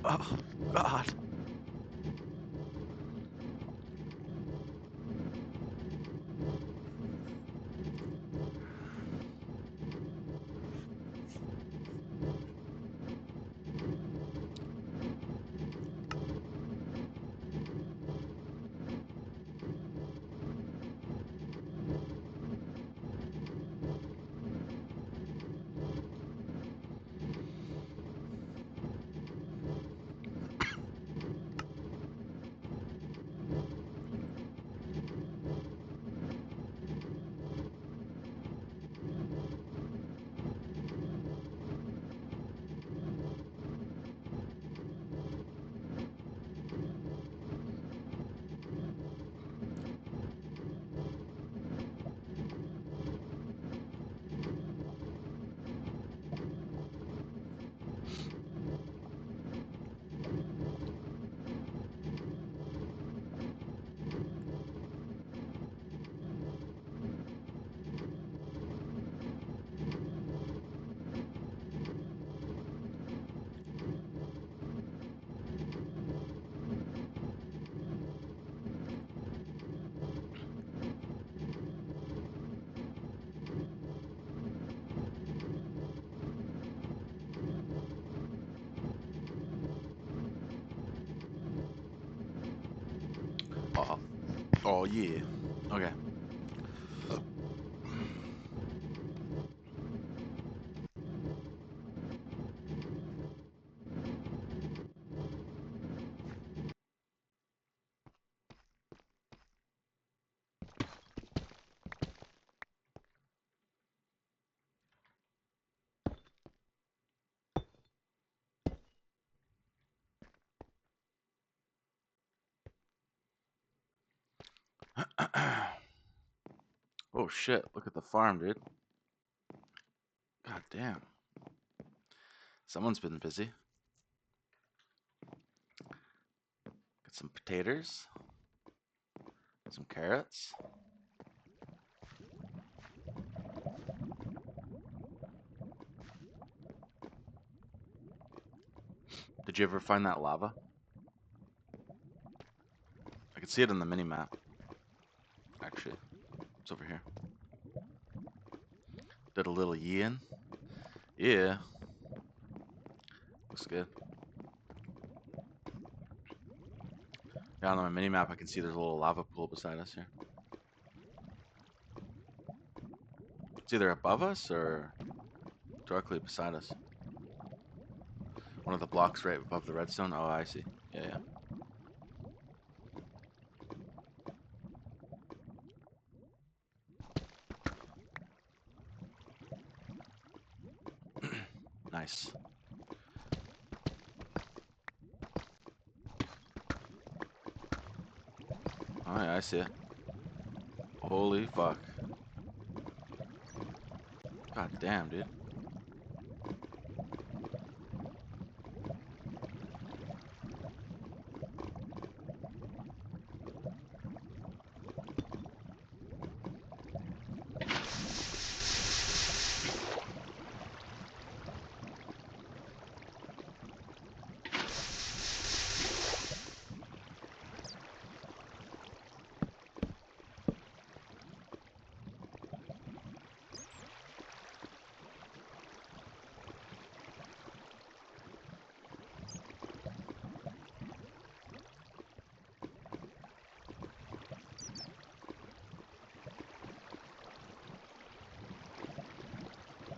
Oh, God. Oh, oh yeah. Okay. Oh shit, look at the farm, dude. God damn. Someone's been busy. Got some potatoes, some carrots. Did you ever find that lava? I can see it on the mini map. Actually, it's over here. Did a little yin. Yeah, looks good. Yeah, on my mini map, I can see there's a little lava pool beside us here. It's either above us or directly beside us. One of the blocks right above the redstone. Oh, I see. Yeah, yeah. Nice. Oh yeah, I see it. Holy fuck. God damn, dude.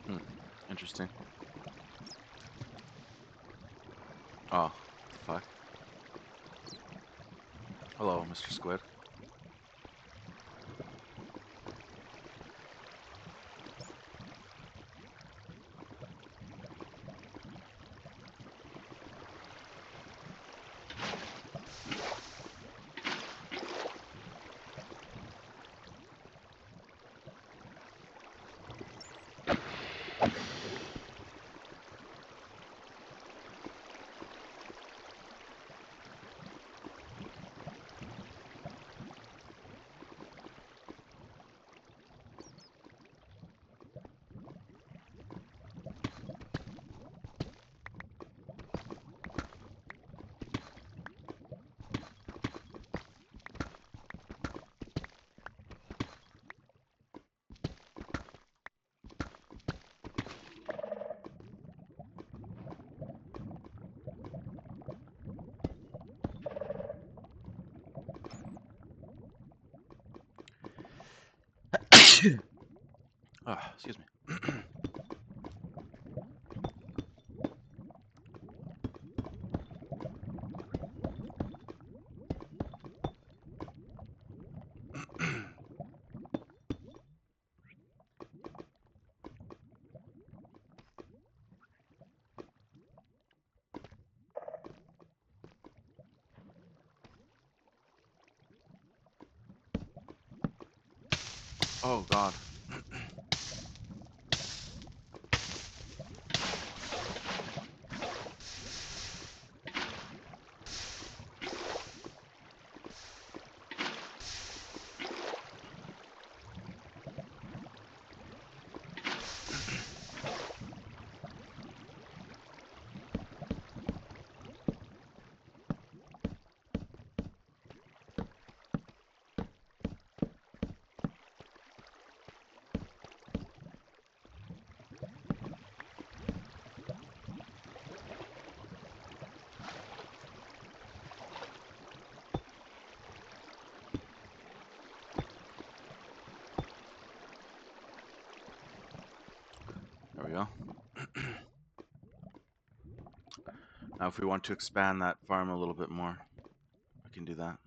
Hmm. Interesting. Oh, fuck. Hello, Mr. Squid. Oh, excuse me. Oh God. There we go. Now, if we want to expand that farm a little bit more, I can do that.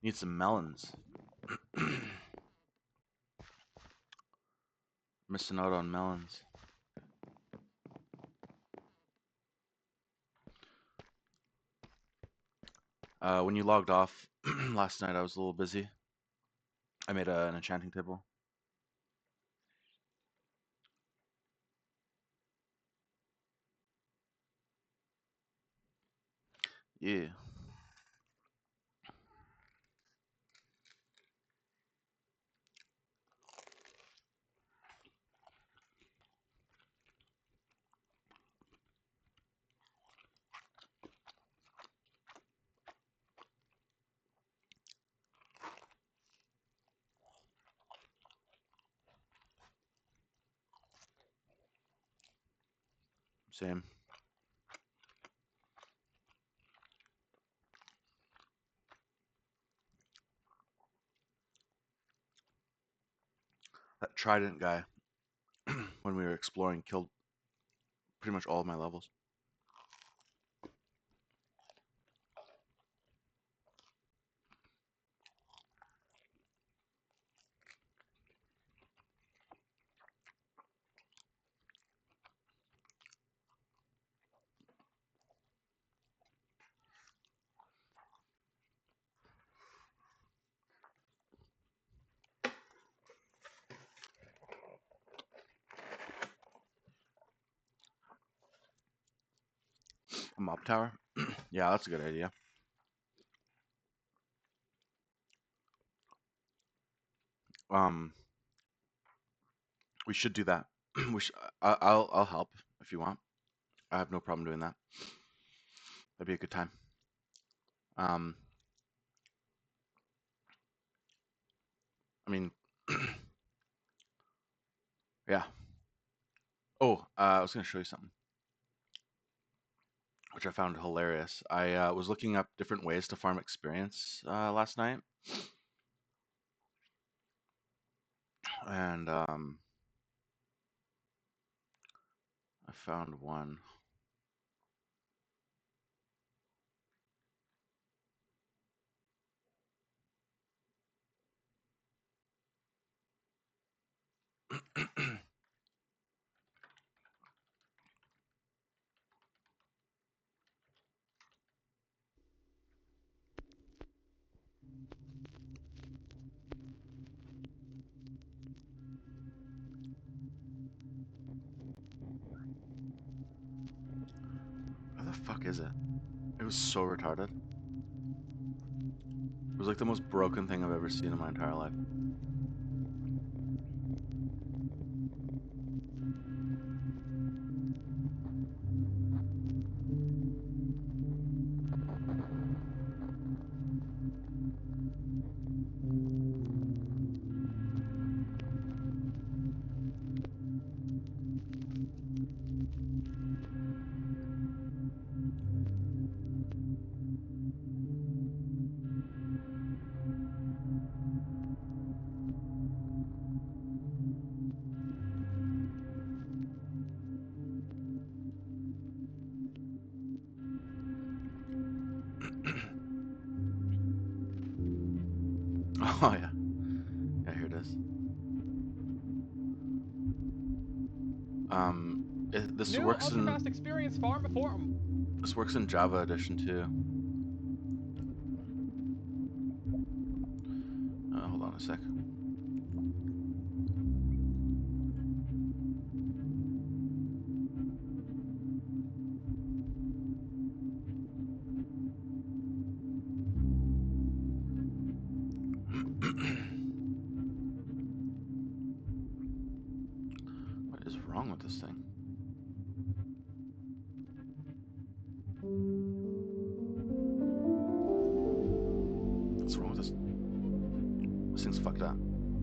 Need some melons. Missing out on melons. When you logged off last night, I was a little busy. I made an enchanting table. Yeah. Same. That trident guy, when we were exploring, killed pretty much all of my levels. A mob tower? Yeah, that's a good idea. Um, we should do that. we should, I'll help if you want. I have no problem doing that. That'd be a good time. Um, I mean, yeah. Oh, I was gonna show you something which I found hilarious. I was looking up different ways to farm experience last night, and I found one. Where the fuck is it? It was so retarded. It was like the most broken thing I've ever seen in my entire life. This New works in ultra-fast experience farm for... this works in Java Edition too. Hold on a sec. What is wrong with this thing? What's wrong with this? This thing's fucked up.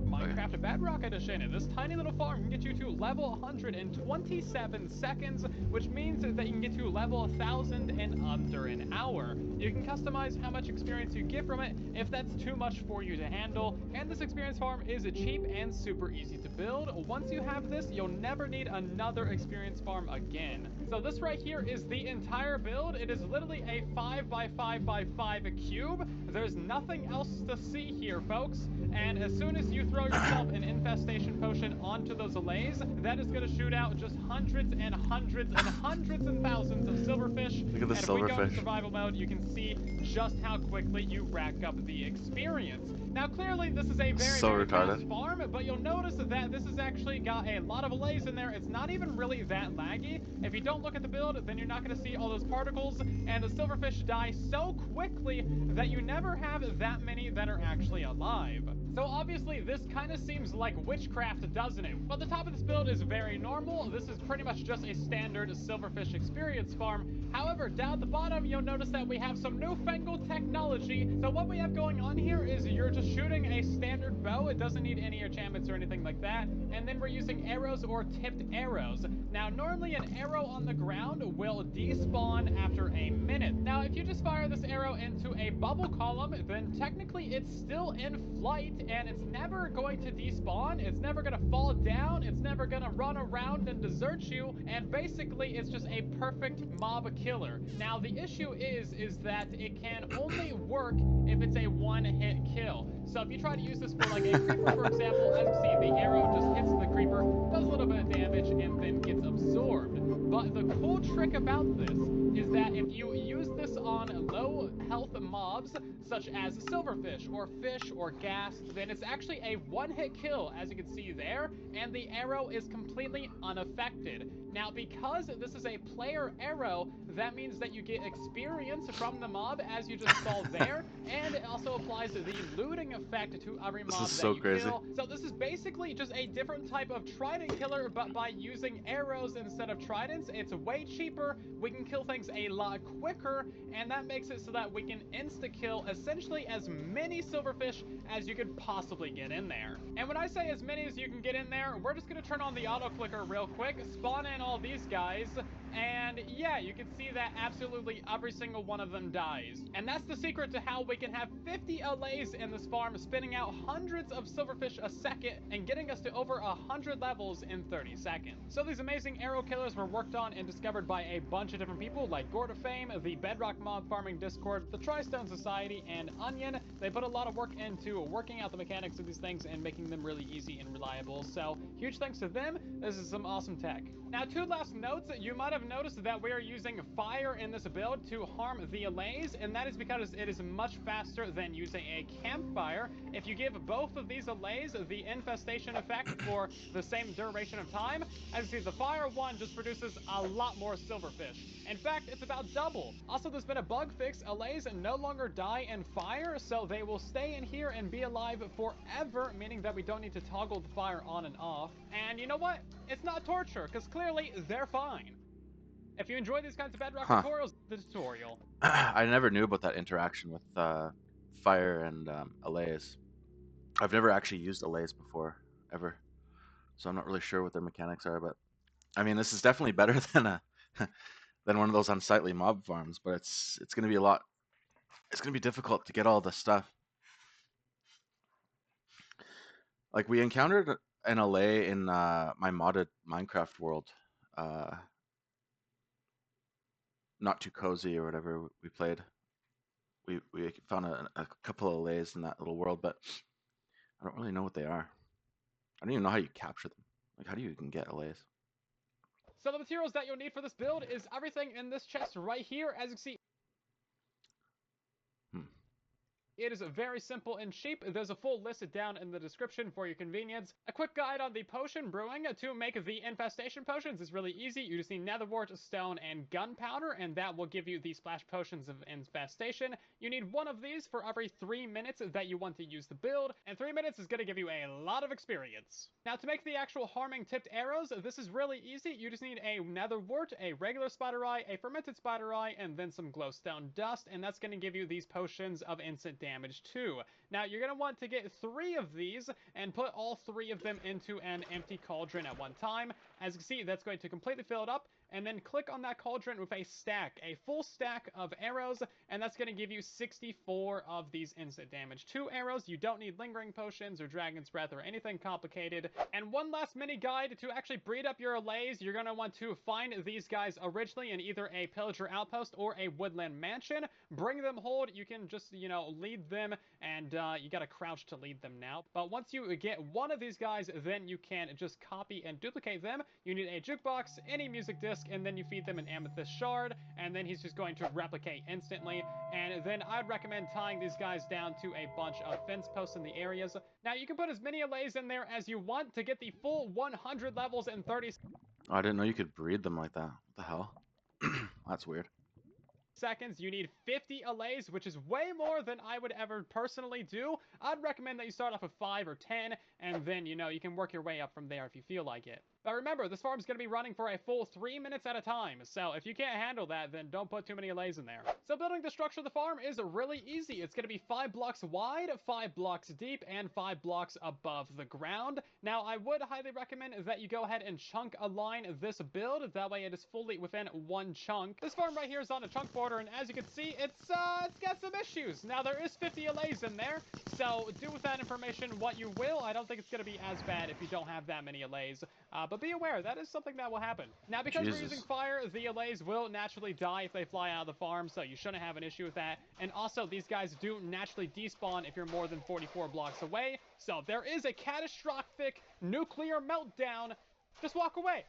Minecraft Bedrock Edition. This tiny little farm can get you to level 100 in 27 seconds, which means that you can get to level 1000 in under an hour. You can customize how much experience you get from it if that's too much for you to handle, and this experience farm is cheap and super easy to build. Once you have this, you'll never need another experience farm again. So this right here is the entire build. It is literally a 5x5x5 cube. There's nothing else to see here, folks. And as soon as you throw yourself an infestation potion onto those allays, that is going to shoot out just hundreds and hundreds and hundreds and thousands of silverfish. Look at the and silverfish. If we go into survival mode, you can see just how quickly you rack up the experience. Now, clearly, this is a very fast farm, but you'll notice that this has actually got a lot of allays in there. It's not even really that laggy. If you don't look at the build, then you're not going to see all those particles, and the silverfish die so quickly that you never have that many that are actually alive. So obviously this kind of seems like witchcraft, doesn't it? But the top of this build is very normal. This is pretty much just a standard silverfish experience farm. However, down at the bottom, you'll notice that we have some newfangled technology. So what we have going on here is you're just shooting a standard bow. It doesn't need any enchantments or anything like that. And then we're using arrows or tipped arrows. Now, normally an arrow on the ground will despawn after a minute. Now, if you just fire this arrow into a bubble column, then technically it's still in flight and it's never going to despawn. It's never going to fall down. It's never going to run around and desert you. And basically, it's just a perfect mob killer. Now, the issue is that it can only work if it's a one-hit kill. So if you try to use this for like a creeper, for example, as you see, the arrow just hits the creeper, does a little bit of damage, and then gets absorbed. But the cool trick about this is that if you use this on low health mobs, such as silverfish or fish or gas, then it's actually a one-hit kill, as you can see there, and the arrow is completely unaffected. Now, because this is a player arrow, that means that you get experience from the mob, as you just saw there, and it also applies the looting effect to every mob that you kill. So this is basically just a different type of trident killer, but by using arrows instead of tridents. It's way cheaper, we can kill things a lot quicker, and that makes it so that we can insta-kill essentially as many silverfish as you could possibly get in there. And when I say as many as you can get in there, we're just going to turn on the auto clicker real quick, spawn in all these guys, and yeah, you can see that absolutely every single one of them dies. And that's the secret to how we can have 50 allays in this farm, spinning out hundreds of silverfish a second and getting us to over 100 levels in 30 seconds. So these amazing arrow killers were worked on and discovered by a bunch of different people like Gorda Fame, the Bedrock Mob Farming Discord, the Tristone Society, and Onion. They put a lot of work into working out the mechanics of these things and making them really easy and reliable. So huge thanks to them. This is some awesome tech. Now, two last notes. You might have noticed that we are using fire in this build to harm the allays, and that is because it is much faster than using a campfire. If you give both of these allays the infestation effect for the same duration of time, as you see, the fire one just produces a lot more silverfish. In fact, it's about double. Also, there's been a bug fix. Allays no longer die in fire, so they will stay in here and be alive forever, meaning that we don't need to toggle the fire on and off. And you know what? It's not torture, because clearly they're fine. If you enjoy these kinds of Bedrock tutorials, the tutorial. I never knew about that interaction with fire and allays. I've never actually used allays before, ever. So I'm not really sure what their mechanics are, but I mean, this is definitely better than a than one of those unsightly mob farms, but it's going to be it's going to be difficult to get all the stuff. Like, we encountered an allay in my modded Minecraft world, not too cozy or whatever we played. We found a couple of allays in that little world, but I don't really know what they are. I don't even know how you capture them. Like, how do you even get allays? So the materials that you'll need for this build is everything in this chest right here. As you can see, it is very simple and cheap. There's a full list down in the description for your convenience. A quick guide on the potion brewing. To make the infestation potions is really easy. You just need netherwort, stone, and gunpowder, and that will give you the splash potions of infestation. You need one of these for every 3 minutes that you want to use the build, and 3 minutes is going to give you a lot of experience. Now, to make the actual harming tipped arrows, this is really easy. You just need a netherwort, a regular spider eye, a fermented spider eye, and then some glowstone dust, and that's going to give you these potions of instant damage too. Now, you're going to want to get 3 of these and put all 3 of them into an empty cauldron at one time. As you can see, that's going to completely fill it up, and then click on that cauldron with a stack, a full stack of arrows, and that's going to give you 64 of these instant damage 2 arrows. You don't need lingering potions or dragon's breath or anything complicated. And one last mini guide: to actually breed up your allays, you're going to want to find these guys originally in either a pillager outpost or a woodland mansion. Bring them hold. You can just, lead them, and you got to crouch to lead them now. But once you get one of these guys, then you can just copy and duplicate them. You need a jukebox, any music disc, and then you feed them an amethyst shard, and then he's just going to replicate instantly. And then I'd recommend tying these guys down to a bunch of fence posts in the areas. Now, you can put as many allays in there as you want to get the full 100 levels in 30 Oh, I didn't know you could breed them like that. What the hell? That's weird. seconds. You need 50 allays, which is way more than I would ever personally do. I'd recommend that you start off with 5 or 10, and then, you can work your way up from there if you feel like it. But remember, this farm's going to be running for a full 3 minutes at a time, so if you can't handle that, then don't put too many allays in there. So building the structure of the farm is really easy. It's going to be 5 blocks wide, 5 blocks deep, and 5 blocks above the ground. Now, I would highly recommend that you go ahead and chunk align this build. That way it is fully within one chunk. This farm right here is on a chunk border, and as you can see, it's got some issues. Now, there is 50 allays in there, so do with that information what you will. I don't think it's going to be as bad if you don't have that many allays. But be aware, that is something that will happen. Now, because we're using fire, the allays will naturally die if they fly out of the farm, so you shouldn't have an issue with that. And also, these guys do naturally despawn if you're more than 44 blocks away. So if there is a catastrophic nuclear meltdown, just walk away.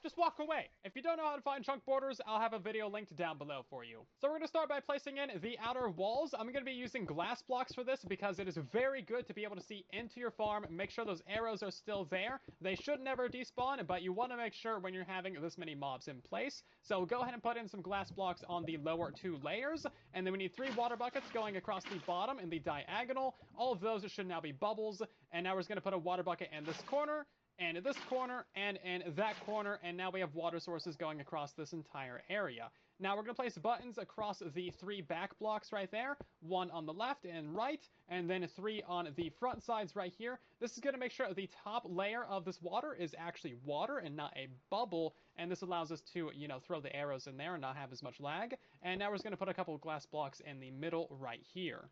Just walk away. If you don't know how to find chunk borders, I'll have a video linked down below for you. So we're going to start by placing in the outer walls. I'm going to be using glass blocks for this because it is very good to be able to see into your farm. Make sure those arrows are still there. They should never despawn, but you want to make sure when you're having this many mobs in place. So go ahead and put in some glass blocks on the lower 2 layers. And then we need 3 water buckets going across the bottom in the diagonal. All of those should now be bubbles. And now we're just going to put a water bucket in this corner, and in this corner, and in that corner, and now we have water sources going across this entire area. Now we're going to place buttons across the 3 back blocks right there, 1 on the left and right, and then 3 on the front sides right here. This is going to make sure the top layer of this water is actually water and not a bubble, and this allows us to, throw the arrows in there and not have as much lag. And now we're just going to put a couple of glass blocks in the middle right here.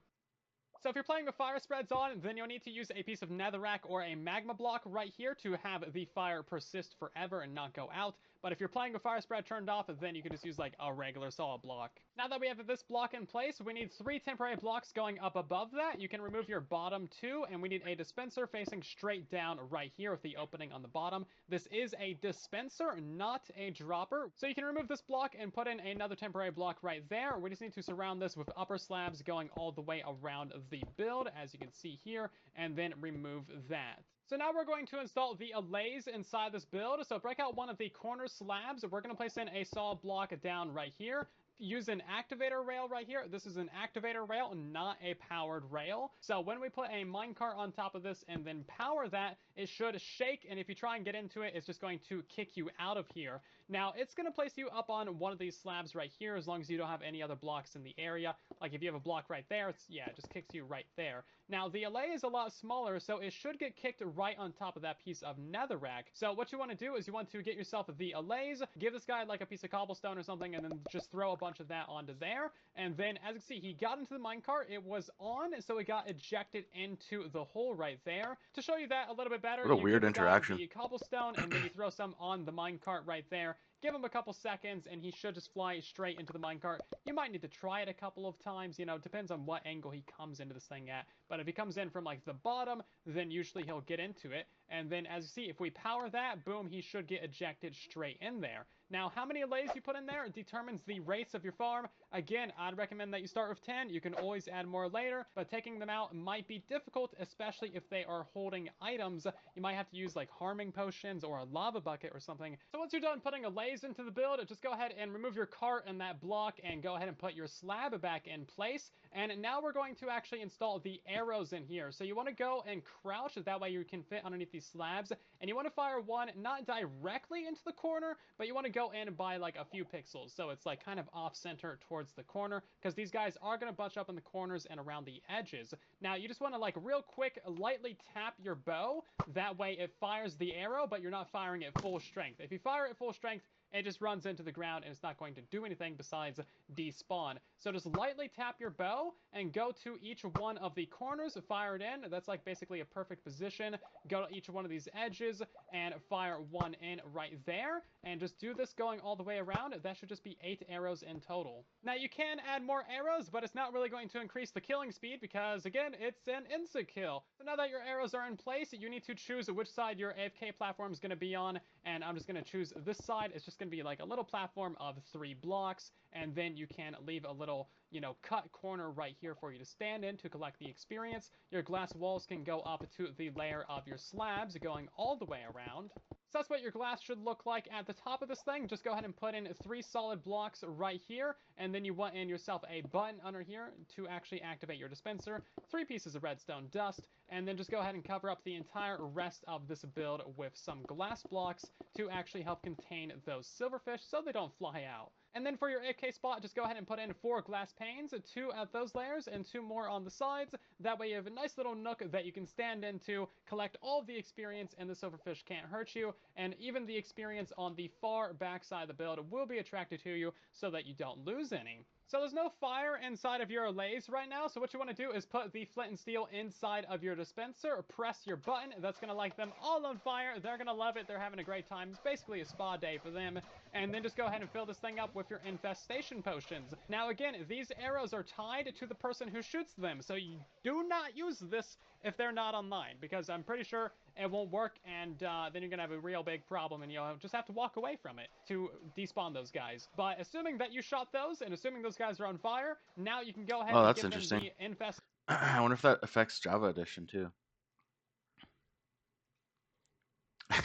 So if you're playing with fire spreads on, then you'll need to use a piece of netherrack or a magma block right here to have the fire persist forever and not go out. But if you're playing with fire spread turned off, then you can just use like a regular solid block. Now that we have this block in place, we need 3 temporary blocks going up above that. You can remove your bottom 2, and we need a dispenser facing straight down right here with the opening on the bottom. This is a dispenser, not a dropper. So you can remove this block and put in another temporary block right there. We just need to surround this with upper slabs going all the way around the build, as you can see here, and then remove that. So now we're going to install the allays inside this build. So break out one of the corner slabs. We're going to place in a solid block down right here. Use an activator rail right here. This is an activator rail, not a powered rail. So when we put a minecart on top of this and then power that, it should shake, and if you try and get into it, it's just going to kick you out of here. Now, it's going to place you up on one of these slabs right here, as long as you don't have any other blocks in the area. Like if you have a block right there, it just kicks you right there. Now, the allay is a lot smaller, so it should get kicked right on top of that piece of netherrack. So what you want to do is you want to get yourself the allays, give this guy like a piece of cobblestone or something, and then just throw a bunch of that onto there. And then, as you can see, he got into the minecart. It was on, so it got ejected into the hole right there. To show you that a little bit better, What a you weird give this guy interaction. the cobblestone, and then you throw some on the minecart right there. Give him a couple seconds, and he should just fly straight into the minecart. You might need to try it a couple of times, it depends on what angle he comes into this thing at. But if he comes in from, like, the bottom, then usually he'll get into it. And then as you see, if we power that, boom, he should get ejected straight in there. Now, how many allays you put in there determines the race of your farm. Again, I'd recommend that you start with 10. You can always add more later, but taking them out might be difficult, especially if they are holding items. You might have to use like harming potions or a lava bucket or something. So once you're done putting allays into the build, just go ahead and remove your cart and that block and go ahead and put your slab back in place. And now we're going to actually install the arrows in here. So you want to go and crouch, that way you can fit underneath these slabs. And you want to fire one not directly into the corner, but you want to go in by like a few pixels. So it's like kind of off center towards the corner, because these guys are going to bunch up in the corners and around the edges. Now you just want to like real quick lightly tap your bow. That way it fires the arrow, but you're not firing it full strength. If you fire it full strength, it just runs into the ground and it's not going to do anything besides despawn. So just lightly tap your bow and go to each one of the corners, fire it in. That's like basically a perfect position. Go to each one of these edges and fire one in right there. And just do this going all the way around. That should just be 8 arrows in total. Now you can add more arrows, but it's not really going to increase the killing speed because again, it's an insta kill. So now that your arrows are in place, you need to choose which side your AFK platform is going to be on. And I'm just going to choose this side. It's just going to be like a little platform of 3 blocks, and then you can leave a little, you know, cut corner right here for you to stand in to collect the experience. Your glass walls can go up to the layer of your slabs going all the way around. So that's what your glass should look like at the top of this thing. Just go ahead and put in 3 solid blocks right here, and then you want in yourself a button under here to actually activate your dispenser, 3 pieces of redstone dust, and then just go ahead and cover up the entire rest of this build with some glass blocks to actually help contain those silverfish so they don't fly out. And then for your AFK spot, just go ahead and put in 4 glass panes, 2 at those layers and 2 more on the sides. That way you have a nice little nook that you can stand into, collect all of the experience, and the silverfish can't hurt you. And even the experience on the far back side of the build will be attracted to you so that you don't lose any. So there's no fire inside of your allays right now, so what you want to do is put the flint and steel inside of your dispenser, press your button. That's going to light them all on fire. They're going to love it. They're having a great time. It's basically a spa day for them. And then just go ahead and fill this thing up with your infestation potions. Now again, these arrows are tied to the person who shoots them, so you do not use this if they're not online, because I'm pretty sure it won't work, and then you're gonna have a real big problem, and you'll just have to walk away from it to despawn those guys. But assuming that you shot those, and assuming those guys are on fire, now you can go ahead and that's give them interesting. the infest. I wonder if that affects Java Edition too.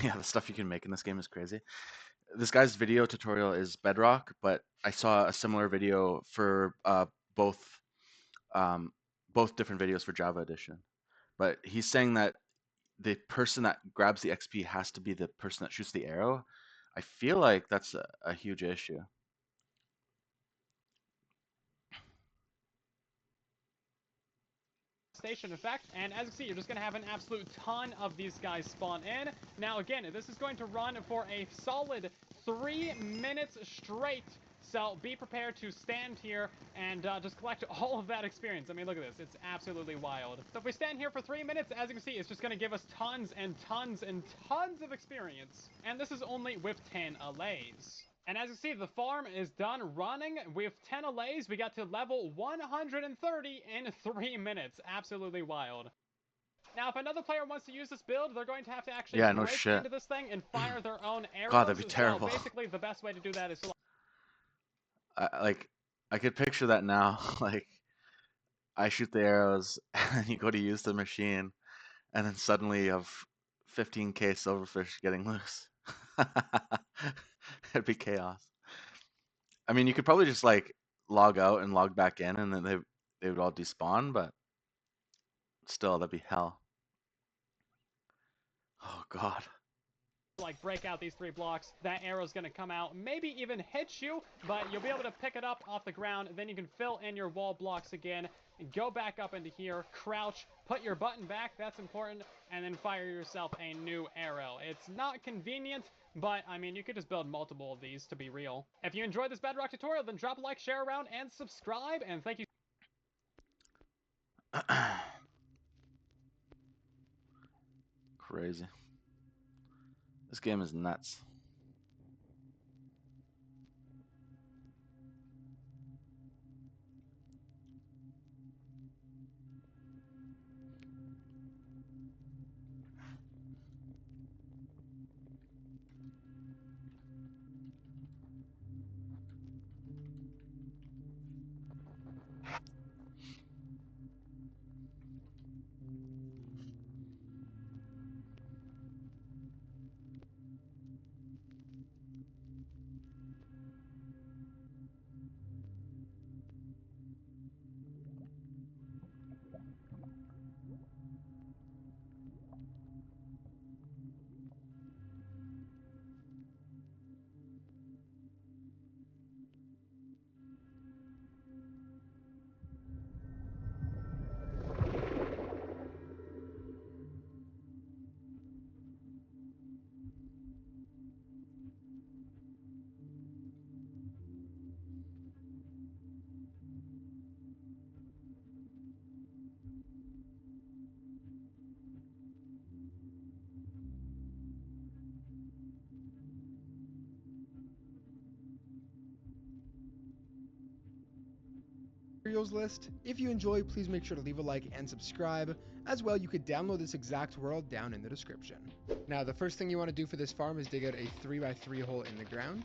Yeah, the stuff you can make in this game is crazy. This guy's video tutorial is Bedrock, but I saw a similar video for both both different videos for Java Edition. But he's saying that the person that grabs the XP has to be the person that shoots the arrow. I feel like that's a huge issue. Station effect, and as you see, you're just going to have an absolute ton of these guys spawn in. Now again, this is going to run for a solid 3 minutes straight, so be prepared to stand here and just collect all of that experience. I mean, look at this. It's absolutely wild. So if we stand here for 3 minutes, as you can see, it's just going to give us tons and tons and tons of experience. And this is only with 10 allays. And as you see, the farm is done running. With 10 allays, we got to level 130 in 3 minutes. Absolutely wild. Now, if another player wants to use this build, they're going to have to actually break into this thing and fire their own arrows. God, that'd be terrible. So basically, the best way to do that is to... I could picture that now. Like, I shoot the arrows, and you go to use the machine, and then suddenly you have 15k silverfish getting loose. It'd be chaos. I mean, you could probably just like log out and log back in, and then they would all despawn, but still, that'd be hell. Oh God. Like break out these 3 blocks, that arrow's gonna come out, maybe even hit you, but you'll be able to pick it up off the ground. Then you can fill in your wall blocks again, go back up into here, crouch, put your button back, that's important, and then fire yourself a new arrow. It's not convenient, but I mean, you could just build multiple of these to be real. If you enjoyed this Bedrock tutorial, then drop a like, share around, and subscribe, and thank you. Crazy. This game is nuts. materials list. If you enjoy, please make sure to leave a like and subscribe. As well, you could download this exact world down in the description. Now, the first thing you want to do for this farm is dig out a 3x3 hole in the ground.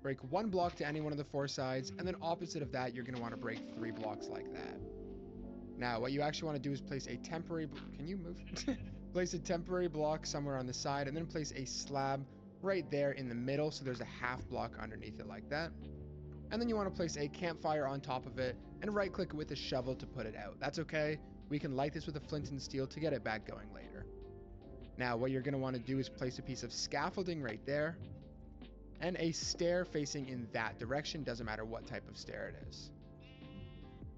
Break 1 block to any one of the 4 sides, and then opposite of that, you're going to want to break 3 blocks like that. Now, what you actually want to do is place a temporary... Can you move? Place a temporary block somewhere on the side, and then place a slab right there in the middle, so there's a half block underneath it like that. And then you want to place a campfire on top of it, and right-click it with a shovel to put it out. That's okay. We can light this with a flint and steel to get it back going later. Now, what you're going to want to do is place a piece of scaffolding right there, and a stair facing in that direction, doesn't matter what type of stair it is.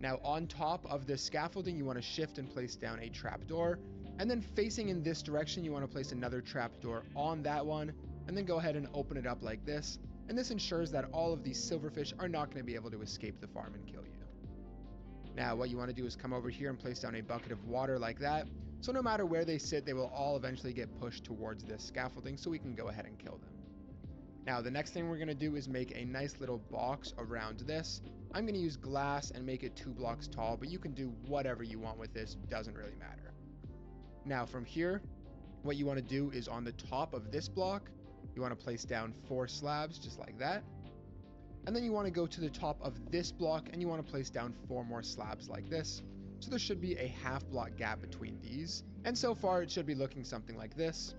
Now, on top of this scaffolding, you want to shift and place down a trapdoor, and then facing in this direction, you want to place another trapdoor on that one, and then go ahead and open it up like this, and this ensures that all of these silverfish are not going to be able to escape the farm and kill you. Now, what you want to do is come over here and place down a bucket of water like that, so no matter where they sit, they will all eventually get pushed towards this scaffolding, so we can go ahead and kill them. Now, the next thing we're going to do is make a nice little box around this. I'm going to use glass and make it 2 blocks tall, but you can do whatever you want with this, doesn't really matter. Now, from here, what you want to do is on the top of this block, you want to place down 4 slabs just like that. And then you want to go to the top of this block and you want to place down 4 more slabs like this. So there should be a half block gap between these. And so far it should be looking something like this.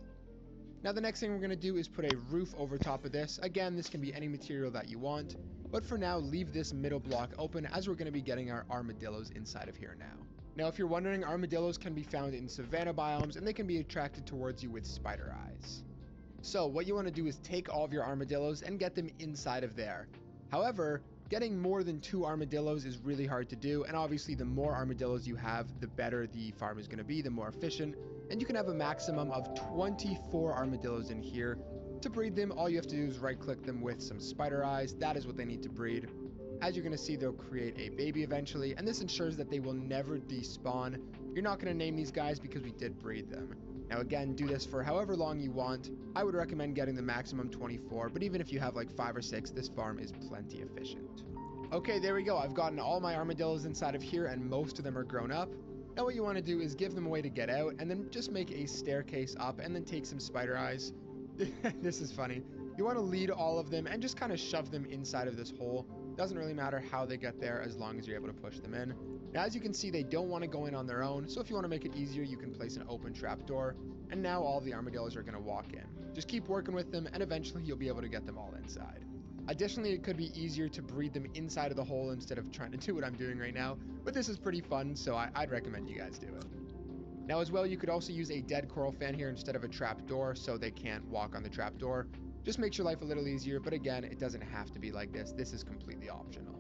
Now the next thing we're going to do is put a roof over top of this. Again, this can be any material that you want. But for now, leave this middle block open as we're going to be getting our armadillos inside of here now. Now if you're wondering, armadillos can be found in savanna biomes and they can be attracted towards you with spider eyes. So what you want to do is take all of your armadillos and get them inside of there. However, getting more than 2 armadillos is really hard to do, and obviously the more armadillos you have, the better the farm is going to be, the more efficient, and you can have a maximum of 24 armadillos in here. To breed them, all you have to do is right click them with some spider eyes. That is what they need to breed. As you're going to see, they'll create a baby eventually, and this ensures that they will never despawn. You're not going to name these guys because we did breed them. Now again, do this for however long you want. I would recommend getting the maximum 24, but even if you have like 5 or 6, this farm is plenty efficient. Okay, there we go. I've gotten all my armadillos inside of here and most of them are grown up. Now what you want to do is give them a way to get out and then just make a staircase up and then take some spider eyes. This is funny. You want to lead all of them and just kind of shove them inside of this hole. Doesn't really matter how they get there as long as you're able to push them in. Now, as you can see, they don't want to go in on their own, so if you want to make it easier, you can place an open trapdoor, and now all the armadillos are going to walk in. Just keep working with them, and eventually you'll be able to get them all inside. Additionally, it could be easier to breed them inside of the hole instead of trying to do what I'm doing right now, but this is pretty fun, so I'd recommend you guys do it. Now as well, you could also use a dead coral fan here instead of a trapdoor, so they can't walk on the trapdoor. Just makes your life a little easier, but again, it doesn't have to be like this. This is completely optional.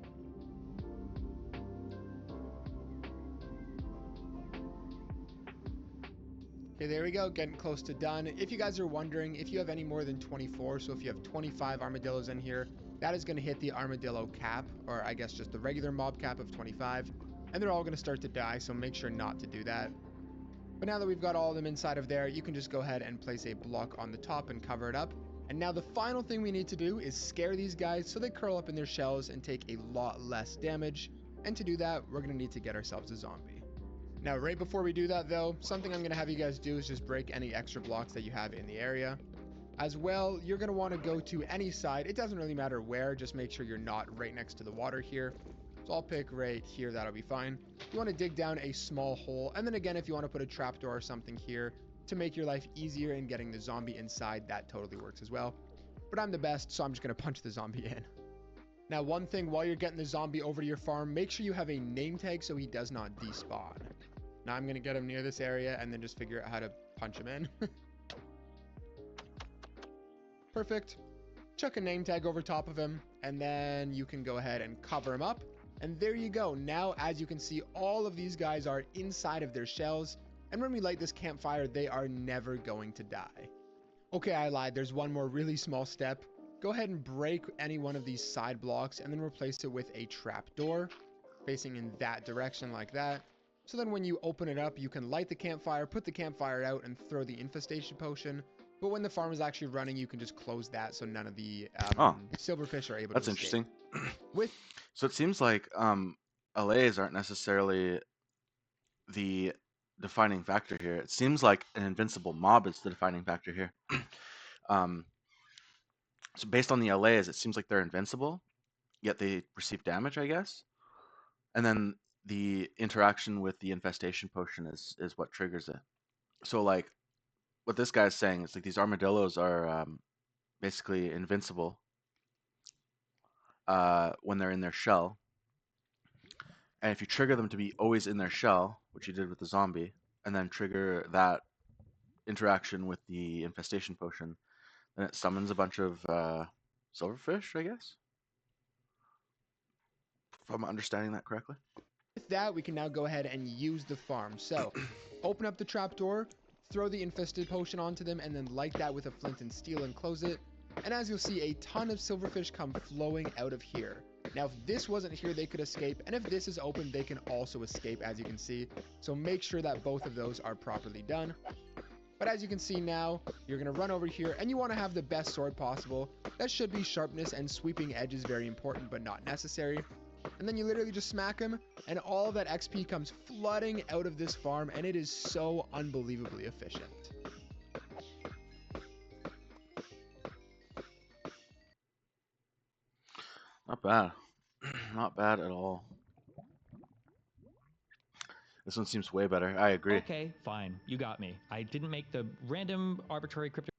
Okay, there we go, getting close to done. If you guys are wondering, if you have any more than 24, so if you have 25 armadillos in here, that is going to hit the armadillo cap, or I guess just the regular mob cap of 25, and they're all going to start to die, so make sure not to do that. But now that we've got all of them inside of there, you can just go ahead and place a block on the top and cover it up. And now the final thing we need to do is scare these guys so they curl up in their shells and take a lot less damage. And to do that, we're going to need to get ourselves a zombie. Now, right before we do that though, something I'm going to have you guys do is just break any extra blocks that you have in the area. As well, you're going to want to go to any side. It doesn't really matter where, just make sure you're not right next to the water here. So I'll pick right here, that'll be fine. You want to dig down a small hole, and then again, if you want to put a trapdoor or something here to make your life easier in getting the zombie inside, that totally works as well. But I'm the best, so I'm just going to punch the zombie in. Now, one thing while you're getting the zombie over to your farm, make sure you have a name tag so he does not despawn. Now I'm going to get him near this area and then just figure out how to punch him in. Perfect. Chuck a name tag over top of him, and then you can go ahead and cover him up. And there you go. Now, as you can see, all of these guys are inside of their shells. And when we light this campfire, they are never going to die. Okay, I lied. There's one more really small step. Go ahead and break any one of these side blocks and then replace it with a trapdoor facing in that direction like that. So then when you open it up, you can light the campfire, put the campfire out, and throw the infestation potion. But when the farm is actually running, you can just close that so none of the silverfish are able to escape. That's interesting. With So it seems like LAs aren't necessarily the defining factor here. It seems like an invincible mob is the defining factor here. um, so based on the LAs, it seems like they're invincible, yet they receive damage, I guess. And then the interaction with the infestation potion is what triggers it. So like what this guy's saying is like these armadillos are basically invincible when they're in their shell. And if you trigger them to be always in their shell, which you did with the zombie, and then trigger that interaction with the infestation potion, then it summons a bunch of silverfish, I guess. If I'm understanding that correctly. With that, we can now go ahead and use the farm. So, open up the trapdoor, throw the infested potion onto them, and then light that with a flint and steel and close it. And as you'll see, a ton of silverfish come flowing out of here. Now, if this wasn't here, they could escape, and if this is open, they can also escape, as you can see. So make sure that both of those are properly done. But as you can see now, you're going to run over here, and you want to have the best sword possible. That should be sharpness, and sweeping edge is very important, but not necessary. And then you literally just smack him, and all of that XP comes flooding out of this farm, and it is so unbelievably efficient. Not bad. Not bad at all. This one seems way better. I agree. Okay, fine. You got me. I didn't make the random arbitrary crypto.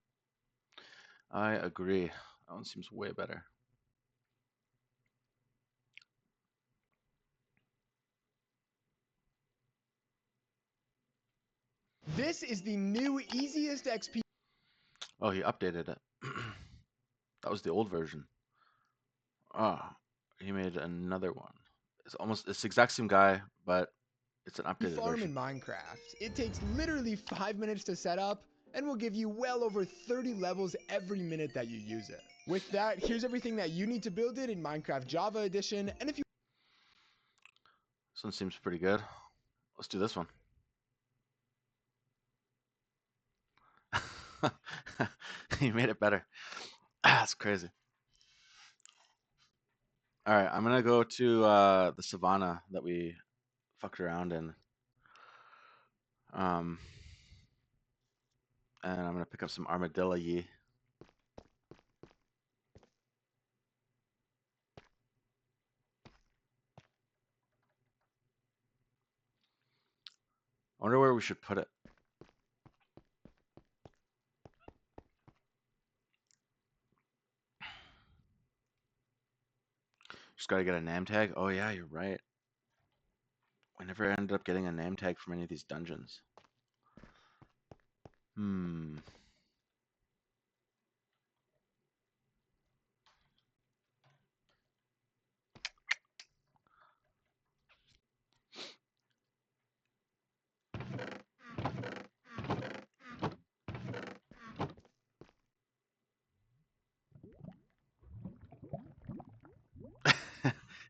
I agree. That one seems way better. This is the new easiest XP. Oh, he updated it. That was the old version. Ah, he made another one. It's the exact same guy, but it's an updated farm version. in Minecraft. It takes literally 5 minutes to set up and will give you well over 30 levels every minute that you use it. With that, here's everything that you need to build it in Minecraft Java Edition. And if you This one seems pretty good. Let's do this one. He made it better. That's crazy. All right, I'm gonna go to the savannah that we fucked around in. And I'm gonna pick up some armadillo-y. I wonder where we should put it. Just gotta get a name tag. Oh yeah, you're right. We never ended up getting a name tag from any of these dungeons.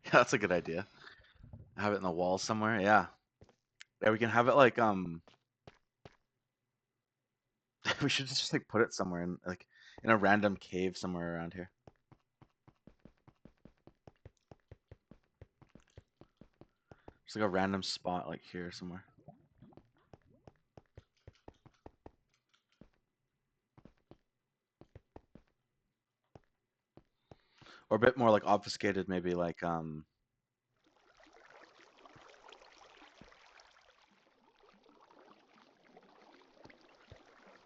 Yeah, that's a good idea. Have it in the wall somewhere. Yeah. Yeah, we can have it like we should just like put it somewhere in a random cave somewhere around here. Just like a random spot like here somewhere. Or a bit more like obfuscated, maybe like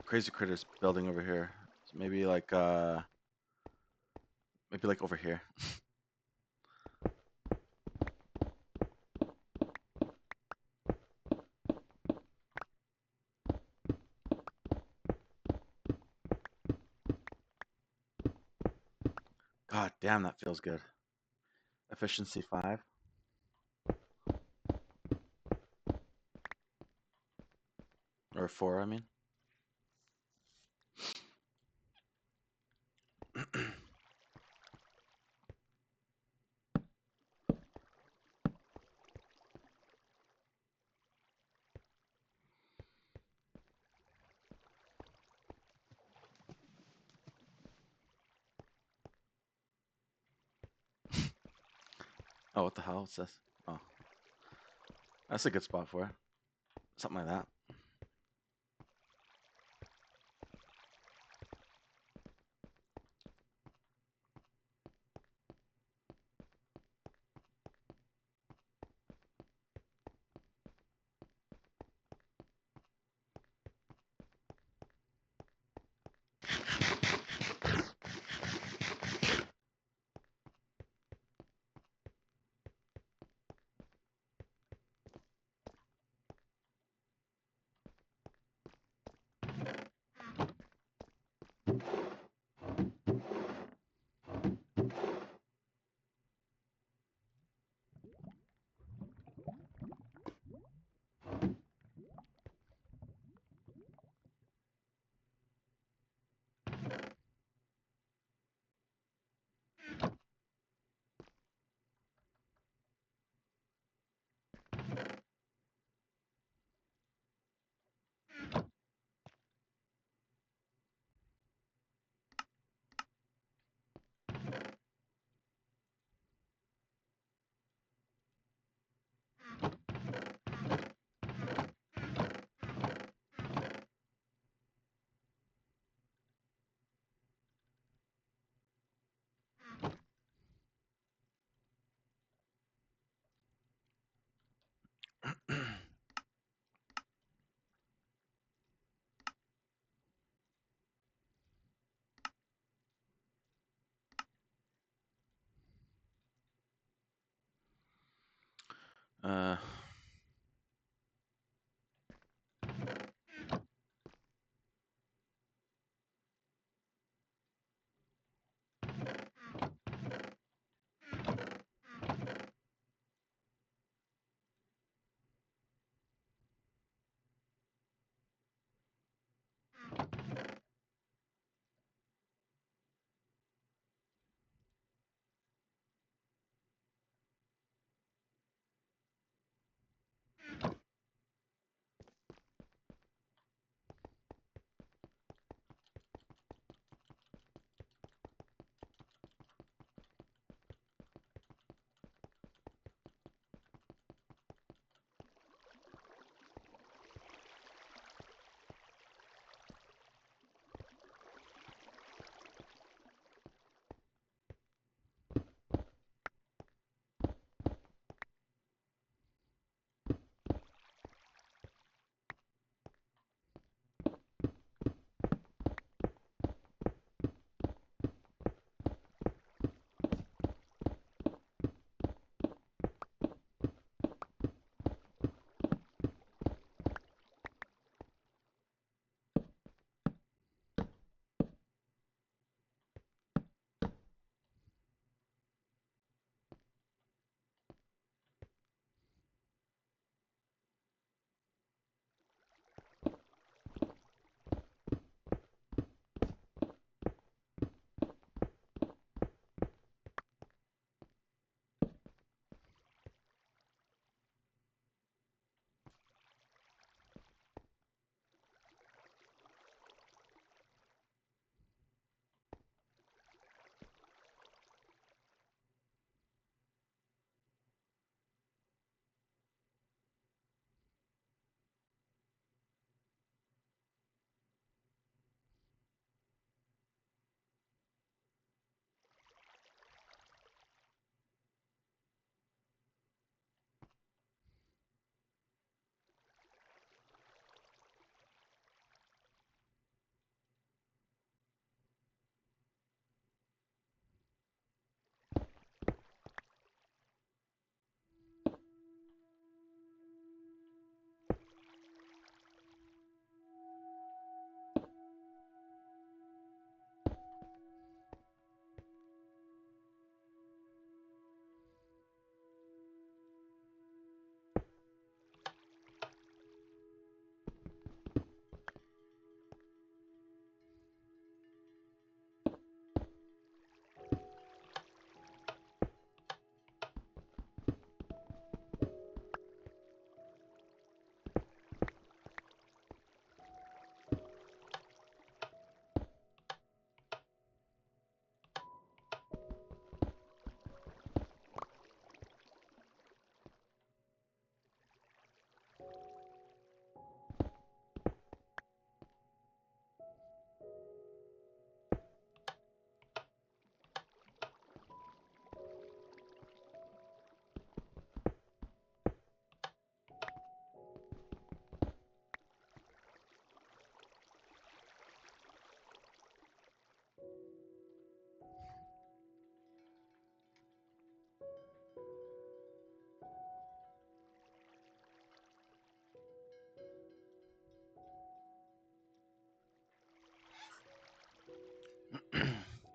Crazy Critters building over here. So maybe like over here. God damn, that feels good. Efficiency 5. Or 4, I mean. Oh, what the hell? What's this? Oh. That's a good spot for it. Something like that. uh,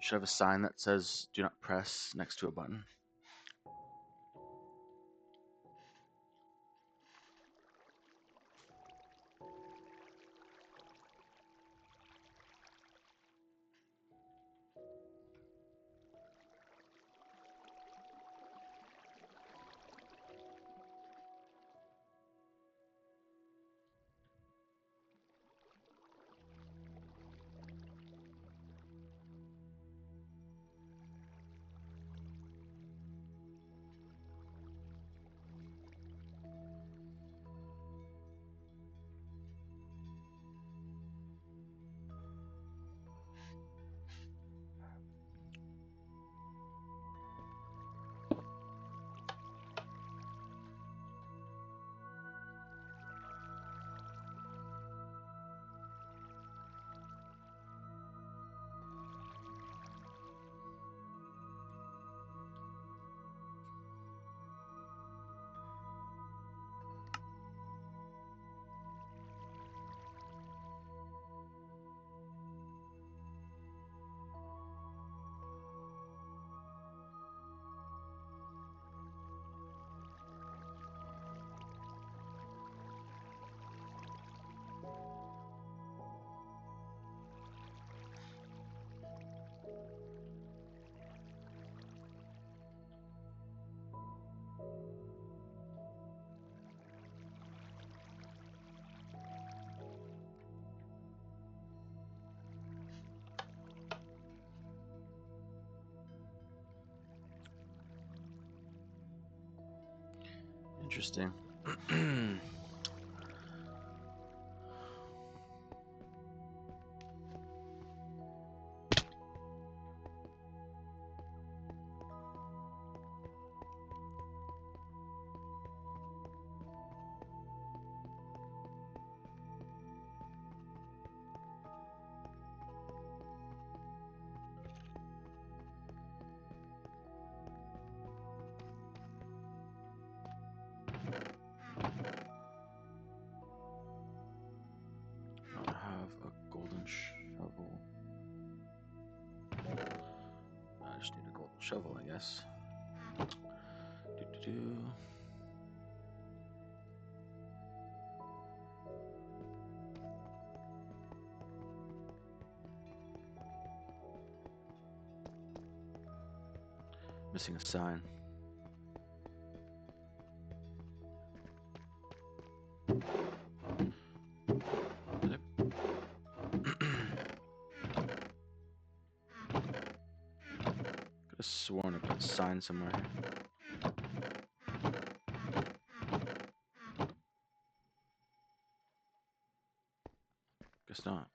Should have a sign that says "Do not press" next to a button. Interesting. I have a golden shovel. I just need a golden shovel, I guess. Do. Missing a sign. Could have sworn I put a sign somewhere. Guess not.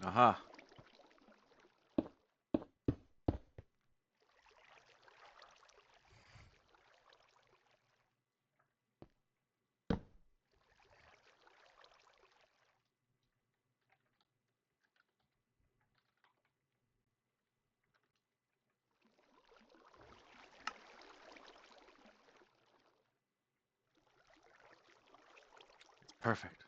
Aha. Perfect.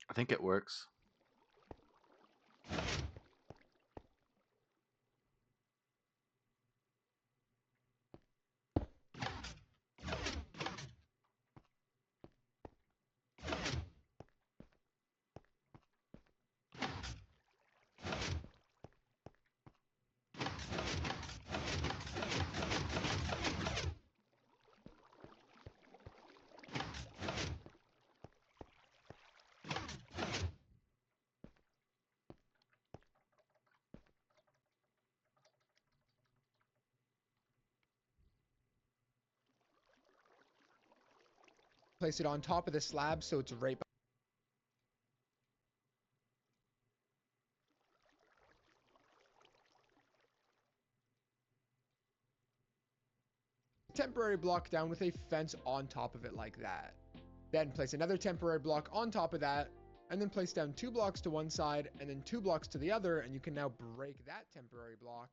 I think it works. Place it on top of the slab so it's right temporary block down with a fence on top of it like that. Then place another temporary block on top of that, and then place down 2 blocks to one side and then 2 blocks to the other, and you can now break that temporary block.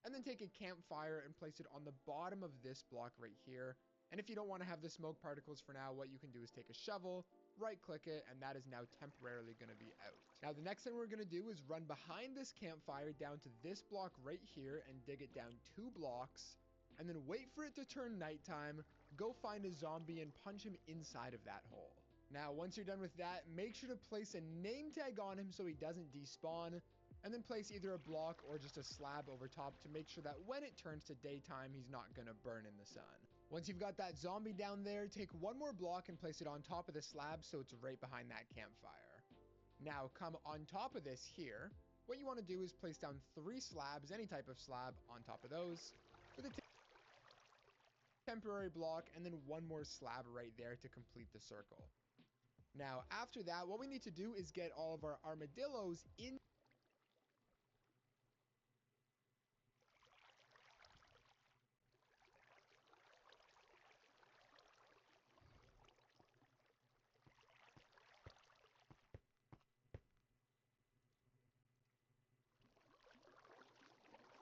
And then take a campfire and place it on the bottom of this block right here. And if you don't want to have the smoke particles for now, what you can do is take a shovel, right click it, and that is now temporarily going to be out. Now the next thing we're going to do is run behind this campfire down to this block right here and dig it down 2 blocks, and then wait for it to turn nighttime, go find a zombie and punch him inside of that hole. Now once you're done with that, make sure to place a name tag on him so he doesn't despawn, and then place either a block or just a slab over top to make sure that when it turns to daytime, he's not gonna burn in the sun. Once you've got that zombie down there, take one more block and place it on top of the slab so it's right behind that campfire. Now come on top of this here. What you want to do is place down 3 slabs, any type of slab, on top of those, with a temporary block, and then one more slab right there to complete the circle. Now after that, what we need to do is get all of our armadillos in.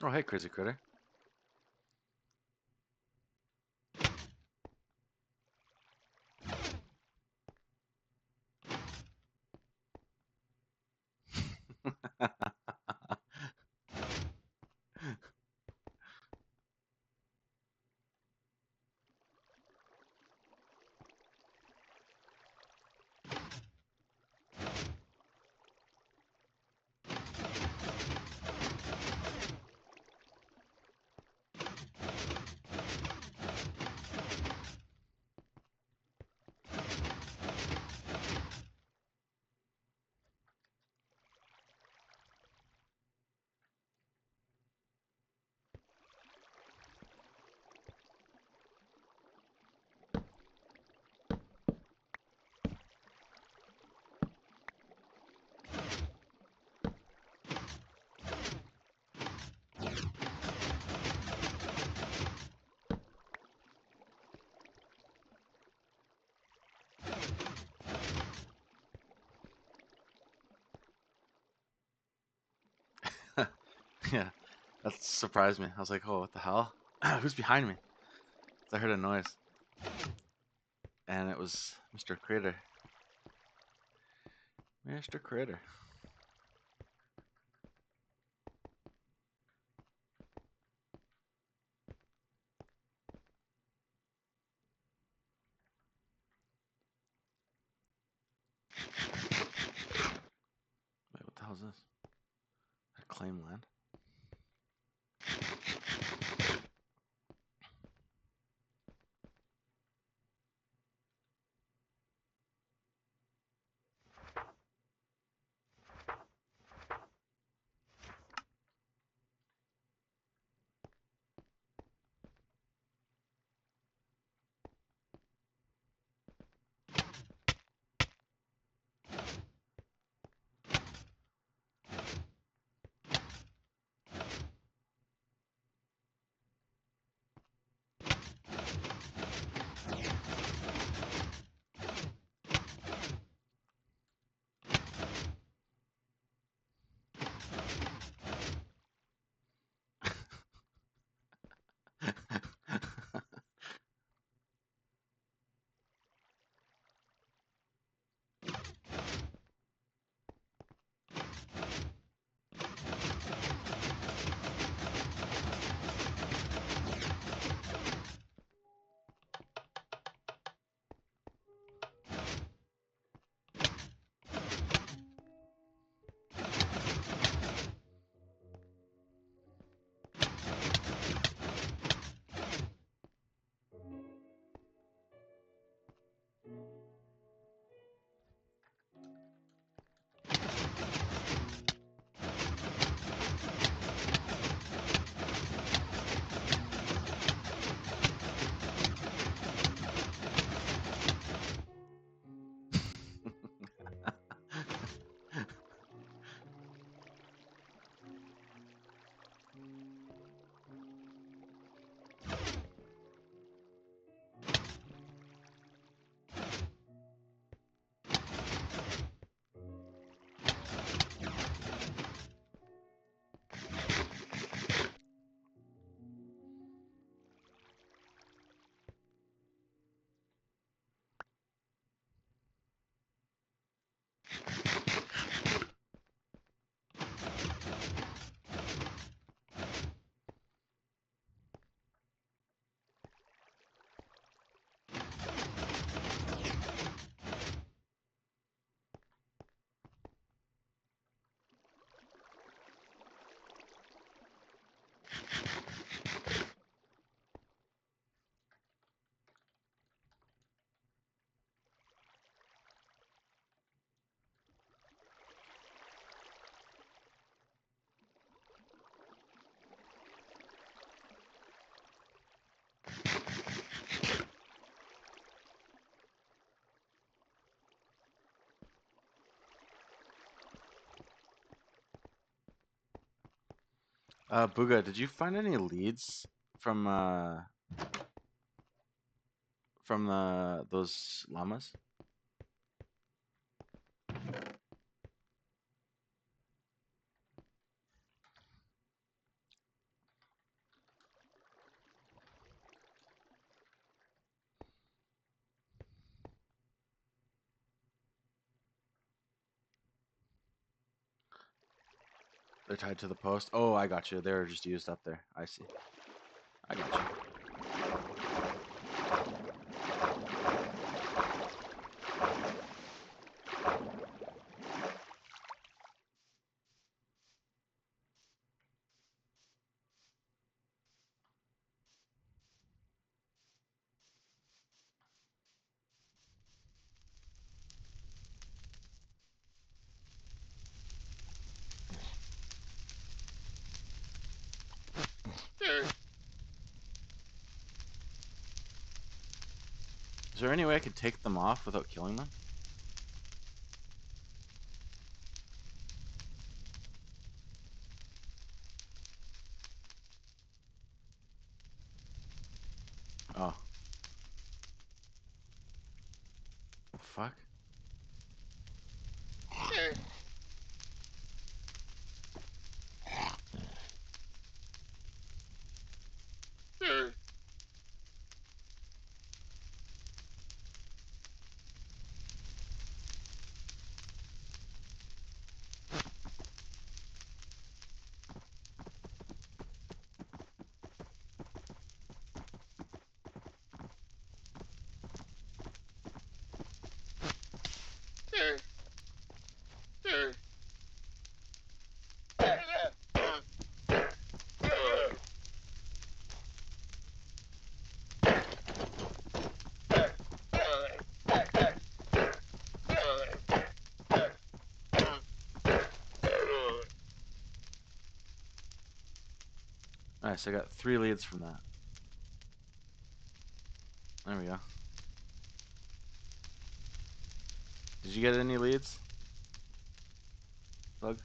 Oh, hey, Crazy Critter. Yeah, that surprised me. I was like, oh, what the hell? Who's behind me? I heard a noise. And it was Mr. Critter. Mr. Critter. Wait, what the hell is this? Claim land? Booga, did you find any leads from those llamas? They're tied to the post. Oh, I got you. They're just used up there. I see. I got you. Is there any way I could take them off without killing them? Oh. The fuck? Nice, I got 3 leads from that. There we go. Did you get any leads, Bug?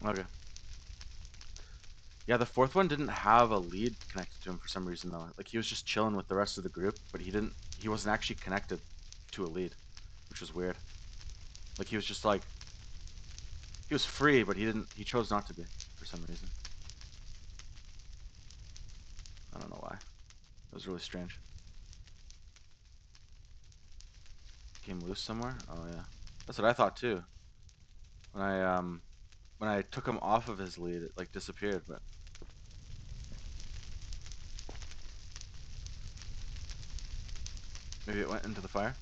Okay. Yeah, the 4th one didn't have a lead connected to him for some reason though. Like he was just chilling with the rest of the group, but he wasn't actually connected to a lead, which was weird. Like he was just like he was free, but he chose not to be for some reason. I don't know why. It was really strange. Came loose somewhere? Oh yeah. That's what I thought too. When I took him off of his lead, it like disappeared, but maybe it went into the fire.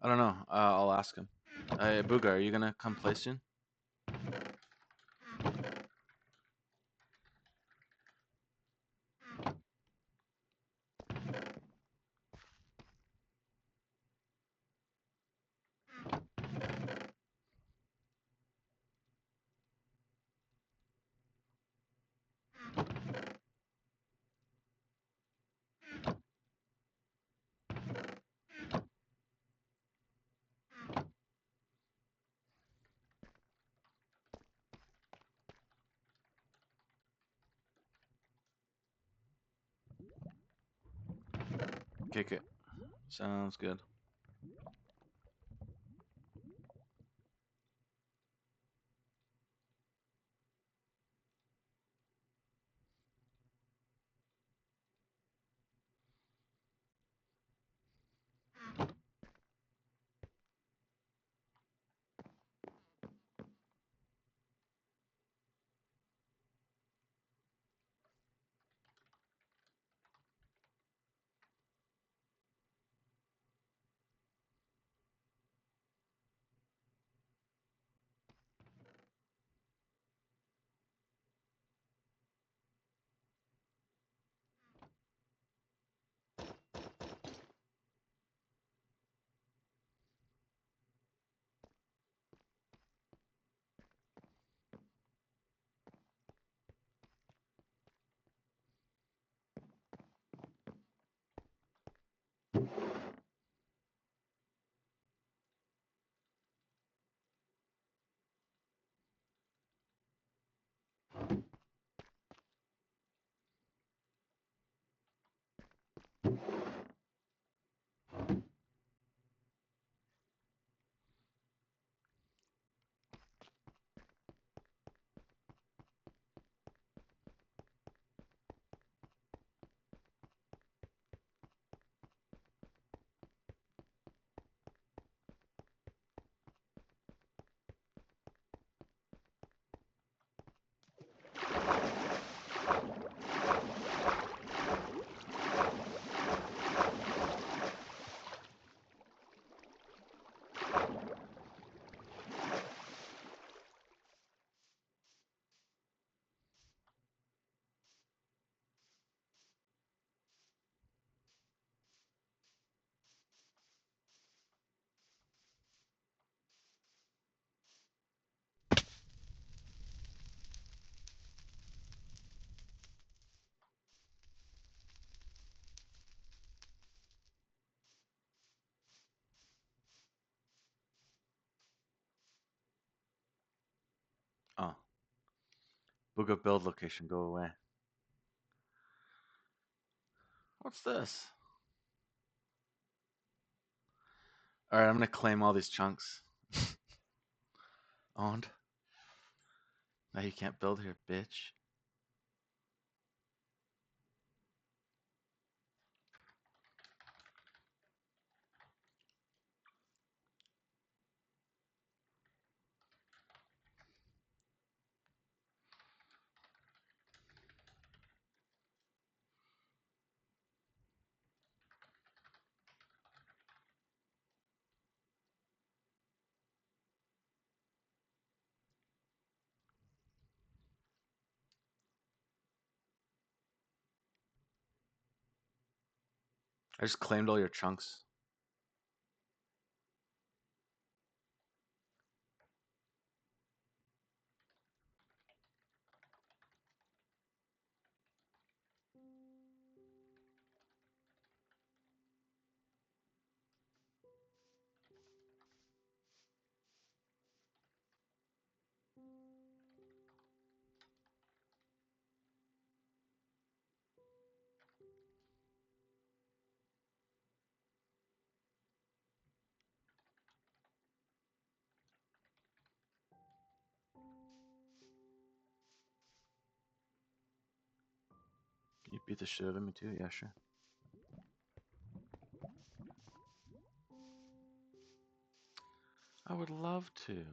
I don't know. I'll ask him. Hey, Booga, are you gonna come play soon? Okay. Sounds good. Booga build location, go away. What's this? Alright, I'm gonna claim all these chunks. Owned. Now you can't build here, bitch. I just claimed all your chunks. Can you beat the shit out of me too? Yeah, sure. I would love to.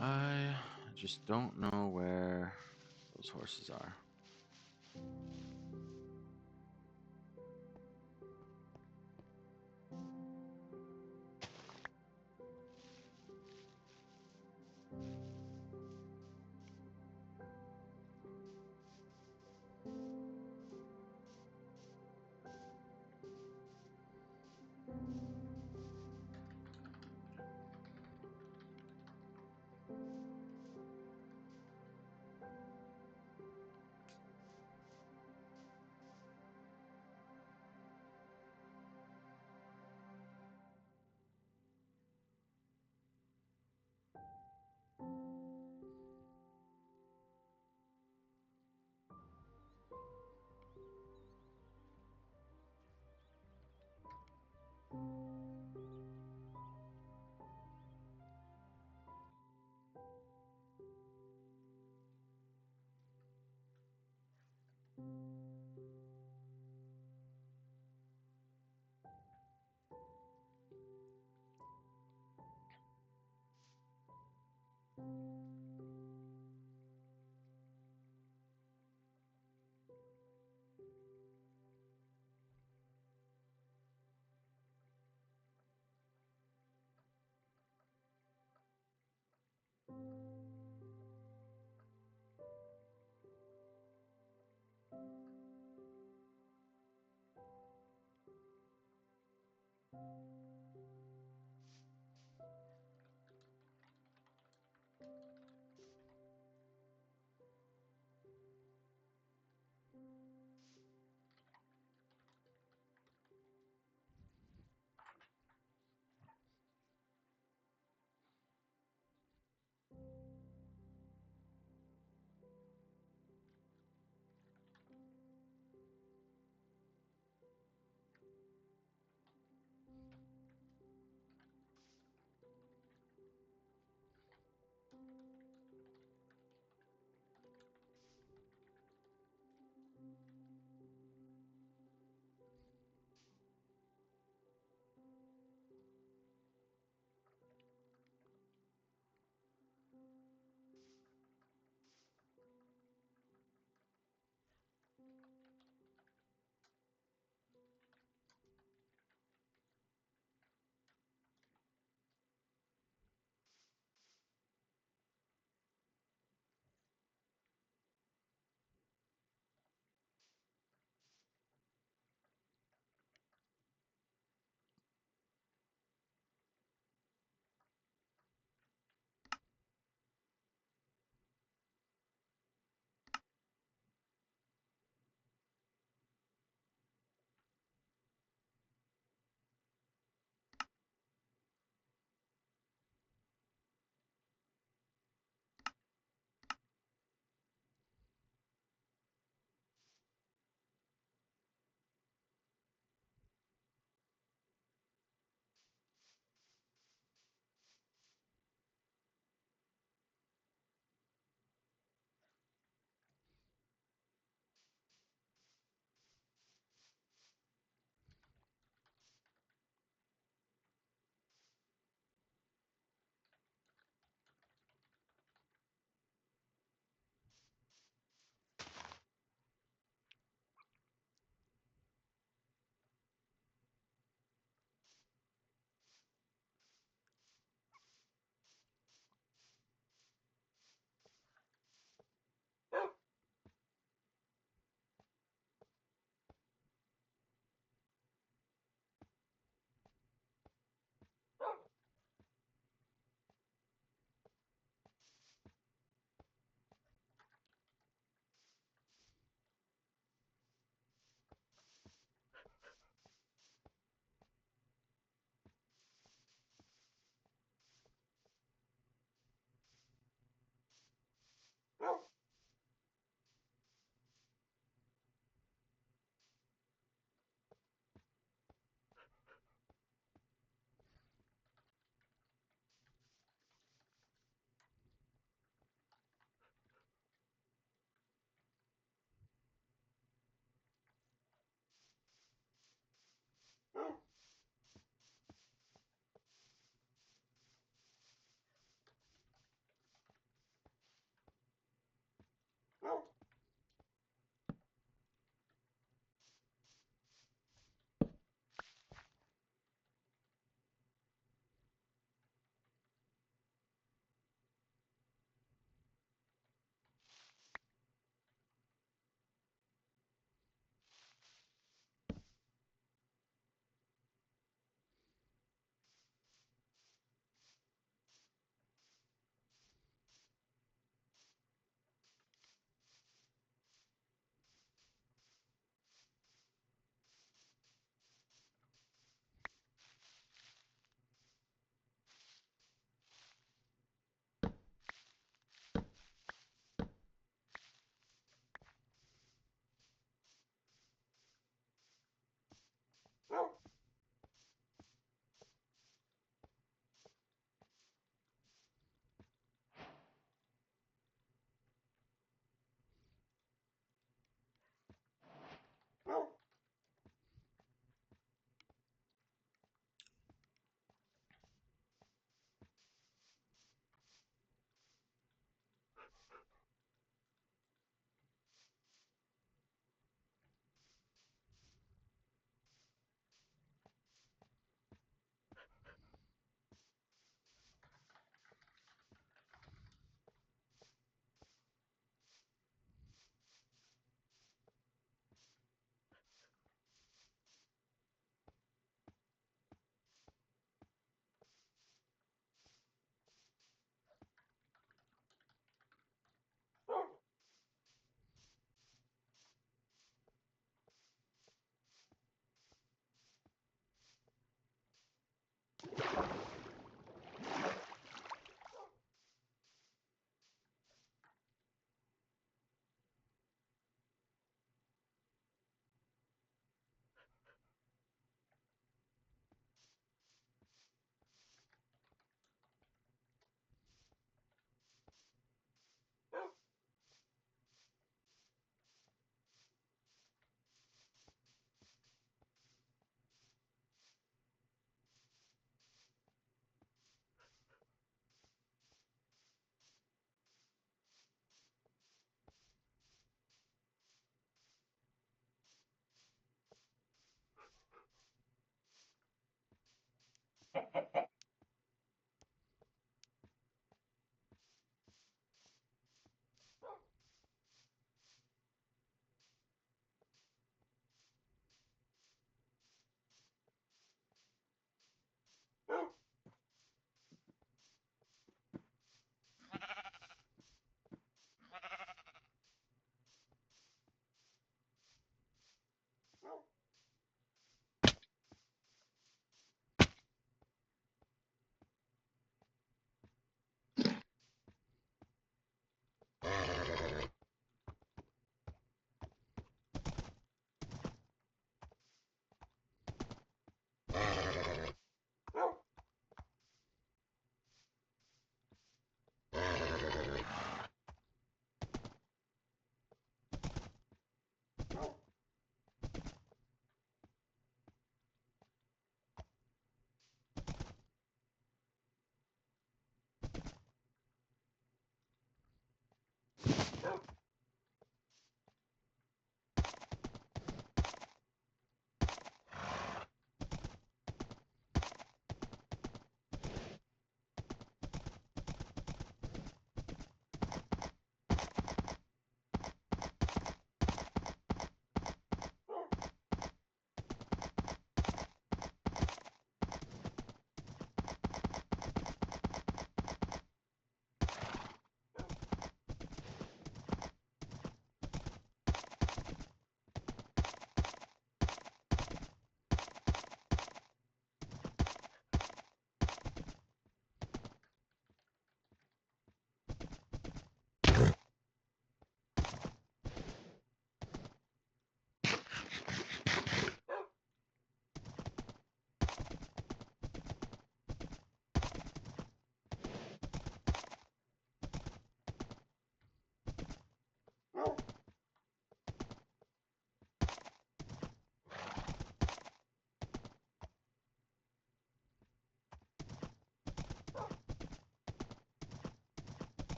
I just don't know where those horses are.